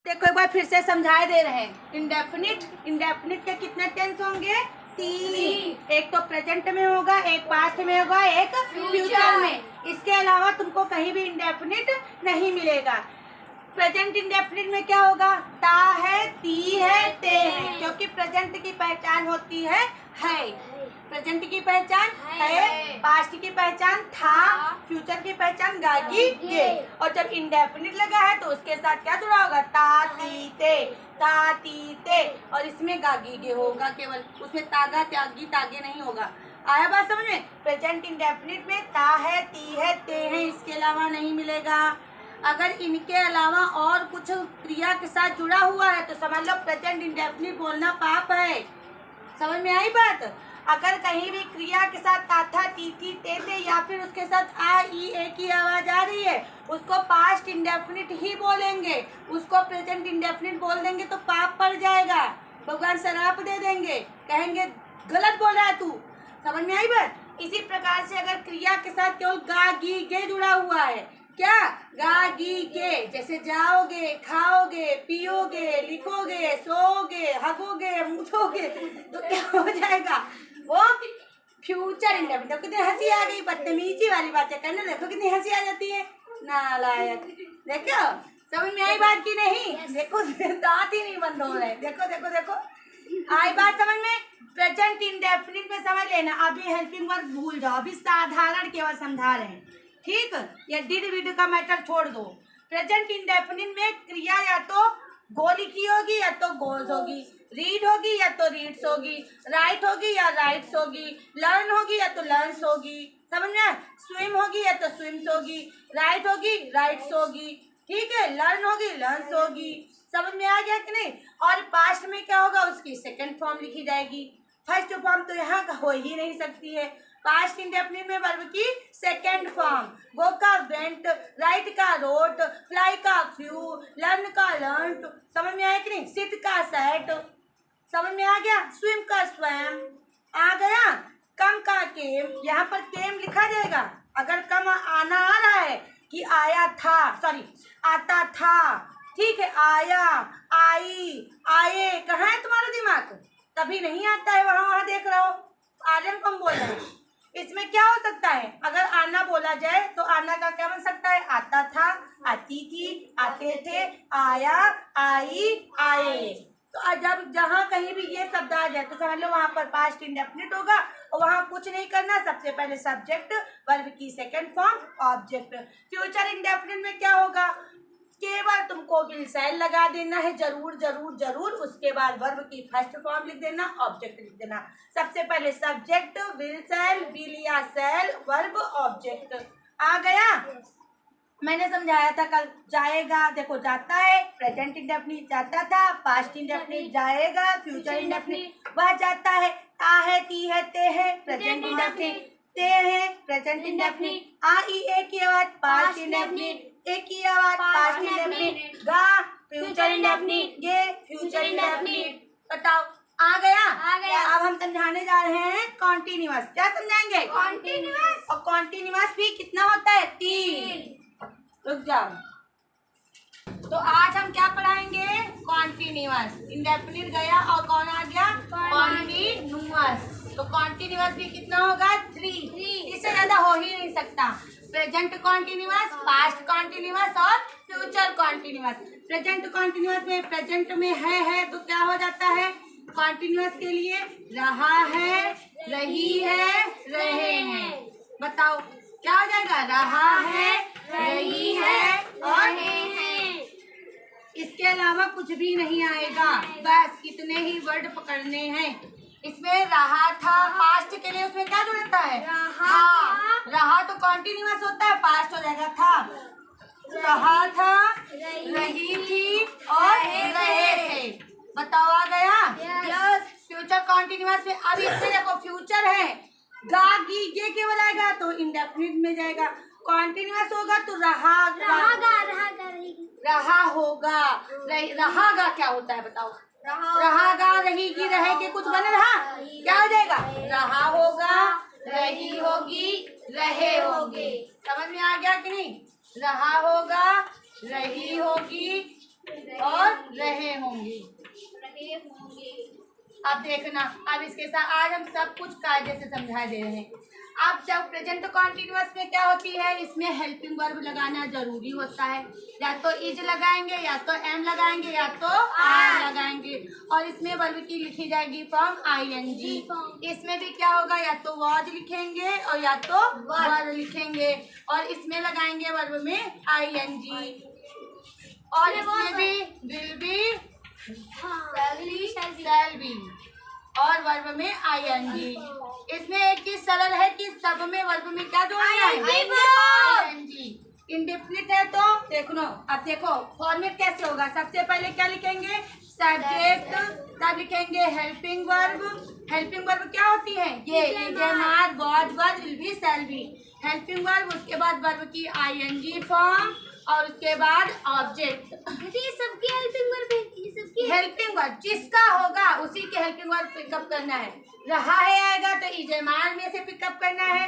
देखो एक बार फिर से समझाए दे रहे हैं। इंडेफिनिट के कितने टेंस होंगे? 3। एक तो प्रेजेंट में होगा, एक पास्ट में होगा, एक फ्यूचर में। इसके अलावा तुमको कहीं भी इंडेफिनिट नहीं मिलेगा। प्रेजेंट इंडेफिनिट में क्या होगा? ता है, ती है, ते है, क्योंकि प्रेजेंट की पहचान होती है। प्रेजेंट की पहचान है, पास्ट की पहचान था, फ्यूचर की पहचान गागी गे। और जब इंडेफिनिट लगा है तो उसके साथ क्या जुड़ा होगा? ता ती ते, और इसमें गागी गे होगा केवल, उसमें तागा त्यागी तागे नहीं होगा। आया बात समझ में? प्रेजेंट इंडेफिनिट में ता है, ती है, ते है, इसके अलावा नहीं मिलेगा। अगर इनके अलावा और कुछ क्रिया के साथ जुड़ा हुआ है तो समझ लो प्रेजेंट इंडेफिनिट बोलना पाप है। समझ में आई बात? अगर कहीं भी क्रिया के साथ ता था, ती थी, ते थे या फिर उसके साथ आ ई ए की आवाज आ रही है, उसको पास्ट इंडेफिनिट ही बोलेंगे। उसको प्रेजेंट इंडेफिनिट बोल देंगे तो पाप पड़ जाएगा, भगवान शराप दे देंगे, कहेंगे गलत बोल रहा है तू। समझ में आई बात? इसी प्रकार से अगर क्रिया के साथ केवल गा गी गे जुड़ा हुआ है, क्या? गा गी गे, जैसे जाओगे, खाओगे, पियोगे, लिखोगे, सोओगे, हगोगे, मुछोगे, तो क्या हो जाएगा? वो फ्यूचर इंडेफिनिट। तो कितनी हंसी आ गई, बदतमीजी वाली बातें करने देखो कितनी हंसी आ जाती है, नालायक। देखो समझ में आई बात की नहीं? देखो दांत ही नहीं बंद हो रहे। देखो देखो देखो आई बात समझ में? प्रेजेंट इंडेफिनिट में समझ लेना। अभी हेल्पिंग वर्ब भूल जाओ, अभी साधारण केवल समझा रहे हैं, ठीक? या डिड विड का मैटर छोड़ दो। प्रेजेंट इंडेफिनिट में क्रिया या तो गो लिखी होगी या तो गोज होगी, रीड होगी या तो रीड्स होगी, राइट होगी या राइट्स होगी, लर्न होगी या तो लर्न्स होगी। समझ में? स्विम होगी या तो स्विम्स होगी, राइट होगी राइट्स होगी, ठीक है, लर्न होगी लर्न्स होगी। समझ में आ गया कि नहीं? और पास्ट में क्या होगा? उसकी सेकंड फॉर्म लिखी जाएगी। फर्स्ट फॉर्म तो यहाँ हो ही नहीं सकती है। पास्ट इंडेफिनिट में वर्ब की सेकंड फॉर्म, गो का वेंट, राइट का रोट, फ्लाई का फ्यू, लर्न का लर्नड। समझ में आया कि नहीं? सिट का सेट। समझ में आ गया? स्विम का स्वैम। आ गया? कम का केम, यहाँ पर केम लिखा जाएगा। अगर कम आना आ रहा है कि आया था, सॉरी आता था, ठीक है, आया, आई, आए, कहाँ है तुम्हारा दिमाग? तभी नहीं आता है, वहाँ देख रहा हो, आर्यन कम बोल रहे हैं। इसमें क्या हो सकता है? अगर आना बोला जाए तो आना का क्या बन सकता है? आता था, आती थी, आते थे, आया, आई, आए। तो जब जहाँ कहीं भी ये शब्द आ जाए तो समझ लो वहाँ पर पास्ट इंडेफिनिट होगा और वहाँ कुछ नहीं करना। सबसे पहले सब्जेक्ट, वर्ब की second form, object. Future indefinite में क्या होगा? केवल तुमको विल सेल लगा देना है, जरूर जरूर जरूर। उसके बाद वर्ब की फर्स्ट फॉर्म लिख देना, ऑब्जेक्ट लिख देना। सबसे पहले सब्जेक्ट, विल सेल, विल या सेल, वर्ब, ऑब्जेक्ट। आ गया? मैंने समझाया था कल। जाएगा, देखो जाता है, प्रेजेंट इंडेफिनिट जाता था, पास्ट इंडेफिनिट जाएगा, फ्यूचर इंडेफिनिट वह जाता है। आ है, ती है, ते है, प्रेजेंट इंडेफिनिट, ते है, प्रेजेंट इंडेफिनिट, आ ई ए की आवाज पास्ट इंडेफिनिट, ए की आवाज पास्ट इंडेफिनिट, गा फ्यूचर इंडेफिनिट, गे फ्यूचर इंडेफिनिट। बताओ आ गया? आ गया। अब हम समझाने जा रहे हैं कॉन्टिन्यूअस। क्या समझाएंगे? कॉन्टिन्यूअस। और कॉन्टिन्यूअस भी कितना होता है? 3। रुक जाओ। तो आज हम क्या पढ़ाएंगे? कॉन्टिन्यूअस। इंडेफिनिट गया और कौन आ गया? कॉन्टिन्यूअस। तो कॉन्टिन्यूअस भी कितना होगा? 3। इससे ज्यादा हो ही नहीं सकता। प्रेजेंट कॉन्टिन्यूअस, पास्ट कॉन्टिन्यूअस और फ्यूचर कॉन्टिन्यूअस। प्रेजेंट कॉन्टिन्यूअस में प्रेजेंट में है तो क्या हो जाता है? कॉन्टिन्यूअस के लिए रहा है, रही है, रहे हैं। बताओ क्या हो जाएगा? रहा है, रही है और रहे हैं। इसके अलावा कुछ भी नहीं आएगा। बस कितने ही वर्ड पकड़ने हैं। इसमें रहा था, पास्ट के लिए उसमें क्या जुड़ता है? रहा तो कॉन्टिन्यूअस होता है, पास्ट हो जाएगा था। रहा था, रही थी और रहे थे। बताओ आ गया? यस। फ्यूचर कॉन्टिन्यूअस में अब इसमें देखो फ्यूचर है, गा गी गे केवल आएगा तो इंडेफिनिट में जाएगा। कॉन्टिन्यूअस होगा तो रहा होगा, रहागा क्या होता है बताओ? रहागा, रहेगी, रहेगी, कुछ बन रहा, क्या हो जाएगा? रहा होगा, रही होगी, रहे होगे। समझ में आ गया कि नहीं? रहा होगा, रही होगी और रहे होंगे। अब देखना, अब इसके साथ आज हम सब कुछ कायदे से समझा दे रहे हैं। अब जब प्रेजेंट कॉन्टिन्यूअस में क्या होती है, इसमें हेल्पिंग वर्ब लगाना जरूरी होता है। या तो इज लगाएंगे, या तो एम लगाएंगे, या तो आर लगाएंगे। और इसमें वर्ब की लिखी जाएगी फॉर्म आईएनजी। इसमें भी क्या होगा, या तो वॉज लिखेंगे और या तो वर लिखेंगे, और इसमें लगाएंगे वर्ब में आईएनजी। और इसमें भी विल बी, शैल बी, और वर्ब में आईएनजी। इसमें एक चीज सरल है कि सब में वर्ब में क्या जोड़ना है, आईएनजी। इंडेफिनिट है तो देख लो, अब देखो फॉर्मेट कैसे होगा। सबसे पहले क्या लिखेंगे, सब्जेक्ट, तब लिखेंगे हेल्पिंग वर्ब। हेल्पिंग वर्ब क्या होती है, ये is was were will be shall be. Helping verb, उसके बाद वर्ब की आईएनजी फॉर्म, और उसके बाद ऑब्जेक्ट। सबकी हेल्पिंग वर्ब है, सबकी हेल्पिंग वर्ब जिसका होगा उसी के हेल्पिंग वर्ब पिकअप करना है। रहा है आएगा तो इजेमार में से पिकअप करना है।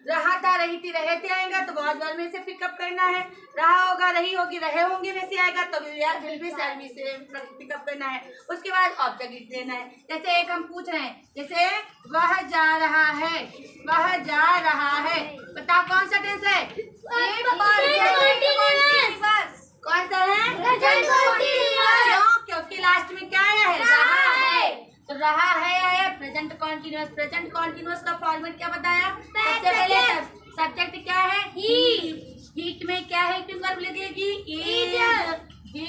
रहा था, रही थी, रहे थे आएगा तो वॉज वर में से पिकअप करना है। रहा होगा, रही होगी, रहे होंगे में से आएगा तो विल बी शैल बी से पिकअप करना है। उसके बाद ऑब्जेक्ट लिख देना है। जैसे एक हम पूछ रहे हैं, जैसे वह जा रहा है, वह जा रहा है, बताओ कौन सा टेंस है, कौन सा है, क्यों, क्योंकि लास्ट में क्या आया है, रहा है। तो रहा है आया प्रेजेंट कॉन्टिन्यूअस। प्रेजेंट कॉन्टिन्यूअस का फॉर्मेट क्या बताया, सबसे पहले सब्जेक्ट क्या है, ही में क्या है, वर्ब लगेगी इज, ही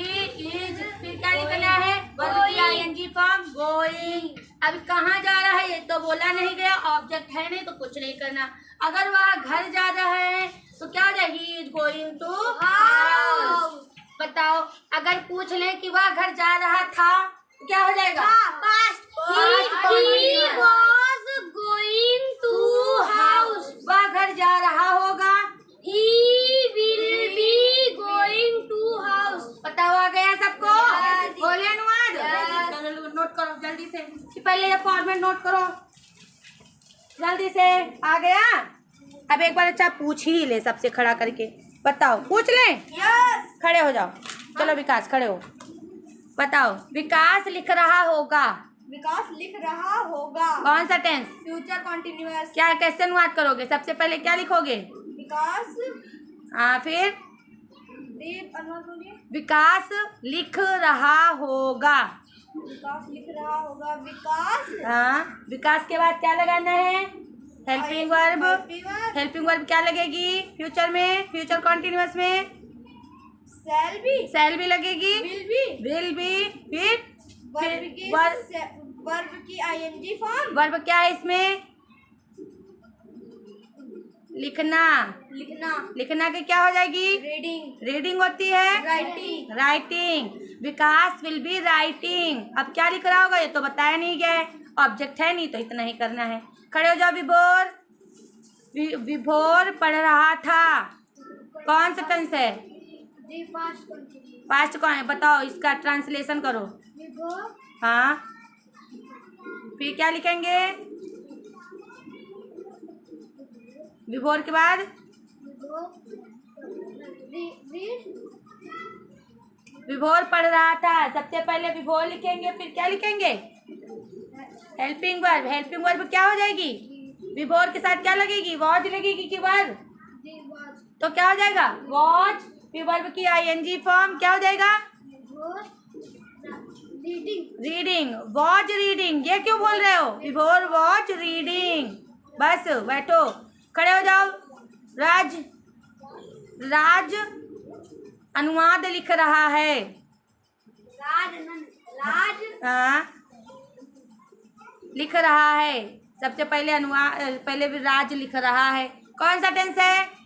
इज। फिर क्या लिखना है, वर्ब की आईएनजी फॉर्म गोइंग। अब कहाँ जा रहा है ये तो बोला नहीं गया, ऑब्जेक्ट है नहीं तो कुछ नहीं करना। अगर वह घर जा रहा है तो क्या हो जाए, he is going to house. बताओ अगर पूछ ले कि वह घर जा रहा था तो क्या हो जाएगा, past, he was going to house। वह घर जा रहा होगा, he will be going to house। बताओ आ गया सबको, Yes। बोले अनुवाद, Yes। चलो नोट करो जल्दी से, कि पहले ये फॉर्मेट नोट करो जल्दी से, आ गया। अब एक बार अच्छा पूछ ही ले सबसे खड़ा करके, बताओ पूछ ले, यस। खड़े हो जाओ, चलो विकास खड़े हो, बताओ विकास लिख रहा होगा, विकास लिख रहा होगा, कौन सा टेंस, फ्यूचर कॉन्टिन्यूअस। क्या कैसे अनुवाद करोगे, सबसे पहले क्या लिखोगे, विकास, हाँ फिर अनुवाद बोलिए, विकास लिख रहा होगा, विकास लिख रहा होगा, विकास, हाँ विकास के बाद क्या लगाना है, हेल्पिंग वर्ब। हेल्पिंग वर्ब क्या लगेगी फ्यूचर में, फ्यूचर कॉन्टिन्यूअस में शैल भी लगेगी, विल बी। फिर वर्ब की आईएनजी फॉर्म, वर्ब क्या है इसमें, लिखना। लिखना के क्या हो जाएगी, रीडिंग होती है, writing. Vikas will be writing. अब क्या लिख रहा होगा ये तो बताया नहीं गया है, ऑब्जेक्ट है नहीं तो इतना ही करना है। खड़े हो जाओ, विभोर, विभोर पढ़ रहा था, कौन सा टेंस है, पास्ट कौन है, बताओ इसका ट्रांसलेशन करो, हाँ फिर क्या लिखेंगे, विभोर के बाद विभोर पढ़ रहा था, सबसे पहले विभोर लिखेंगे, फिर क्या लिखेंगे, हेल्पिंग वर्ब। हेल्पिंग वर्ब क्या हो जाएगी, विभोर के साथ क्या लगेगी, वॉच लगेगी कि वर्ब, तो क्या हो जाएगा वॉच। फिर वर्ब की आईएनजी फॉर्म क्या हो जाएगा, रीडिंग, वॉच रीडिंग। ये क्यों बोल रहे हो, विभोर वॉच रीडिंग। बस बैठो, खड़े हो जाओ। राज अनुवाद लिख रहा है, हाँ लिख रहा है, सबसे पहले अनुवाद, पहले भी राज लिख रहा है, कौन सा टेंस है,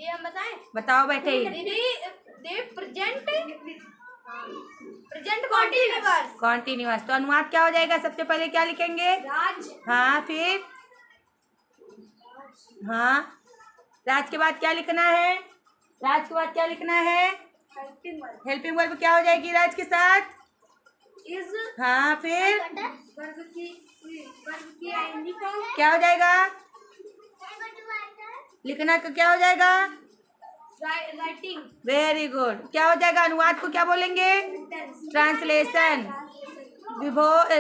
हम बताएं, बताओ बैठे ही, प्रेजेंट कॉन्टिन्यूअस। तो अनुवाद क्या हो जाएगा, सबसे पहले क्या लिखेंगे, राज, हाँ फिर, हाँ राज के बाद क्या लिखना है, राज के बाद क्या लिखना है, हेल्पिंग वर्ब क्या हो जाएगी राज के साथ, इज, हाँ फिर वर्ब की आईएनजी फॉर्म, क्या हो जाएगा, लिखना का क्या हो जाएगा, राइटिंग। Very good. क्या हो जाएगा? अनुवाद को क्या बोलेंगे? Translation.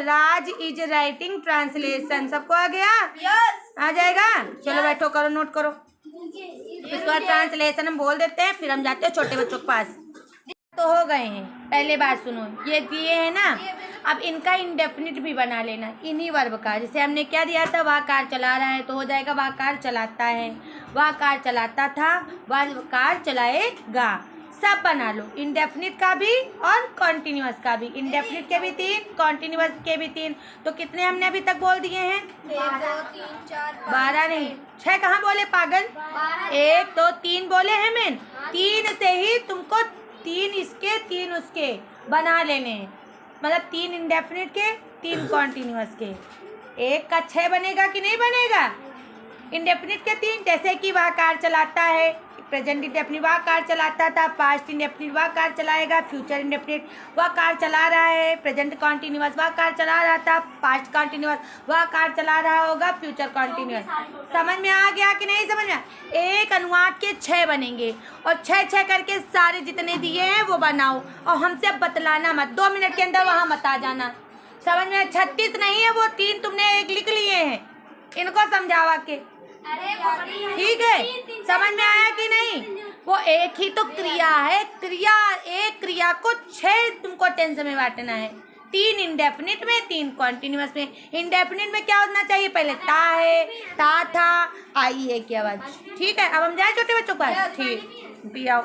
Raj is writing translation. सबको आ गया? यस। आ जाएगा? चलो बैठो, करो, नोट करो। इसके बाद ट्रांसलेशन हम बोल देते हैं, फिर हम जाते हैं छोटे बच्चों के पास। तो हो गए हैं। पहले बात सुनो, ये दिए हैं ना, अब इनका इंडेफिनिट भी बना लेना इन्हीं वर्ब का। जैसे हमने क्या दिया था, वह कार चला रहा है, तो हो जाएगा वह कार चलाता है। वह कार चलाता था, वह कार चलाएगा। सब बना लो, इंडेफिनिट का भी और कॉन्टिन्यूअस का भी। इंडेफिनिट के भी 3, कॉन्टिन्यूअस के भी 3। तो कितने हमने अभी तक बोल दिए हैं? 1 2 3 4 5 12 नहीं, 6 कहाँ बोले पागल? 1 2 3 बोले हैं मैंने। 3 से ही तुमको 3 इसके 3 उसके बना लेने हैं। मतलब 3 इंडेफिनिट के, 3 कॉन्टिन्यूअस के। एक का 6 बनेगा कि नहीं बनेगा? इंडेफिनिट के 3, जैसे कि वह कार चलाता है, प्रेजेंट इंडेफिनिट वह कार चलाता था, पास्ट इंडेफिनिट वह कार चलाएगा, फ्यूचर इंडेफिनिट वह कार चला रहा है, प्रेजेंट कॉन्टिन्यूअस वह कार चला रहा था, पास्ट कॉन्टिन्यूअस वह कार चला रहा होगा, फ्यूचर कॉन्टिन्यूअस। समझ में आ गया कि नहीं समझ में? एक अनुवाद के 6 बनेंगे और 6 करके सारे जितने दिए हैं वो बनाओ और हमसे बतलाना मत। 2 मिनट के अंदर वहाँ मत आ जाना। समझ में? 36 नहीं है, वो 3 तुमने 1 लिख लिए हैं। इनको समझावा के, ठीक है? समझ में आया कि नहीं? वो एक ही तो क्रिया है, क्रिया एक क्रिया को 6 तुमको टेंस में बांटना है। 3 इंडेफिनिट में, 3 कॉन्टिन्यूअस में। इंडेफिनिट में क्या होना चाहिए? पहले ता है, ता था, आई है की आवाज। ठीक है? अब हम जाए छोटे बच्चों पर? ठीक, पियाओ।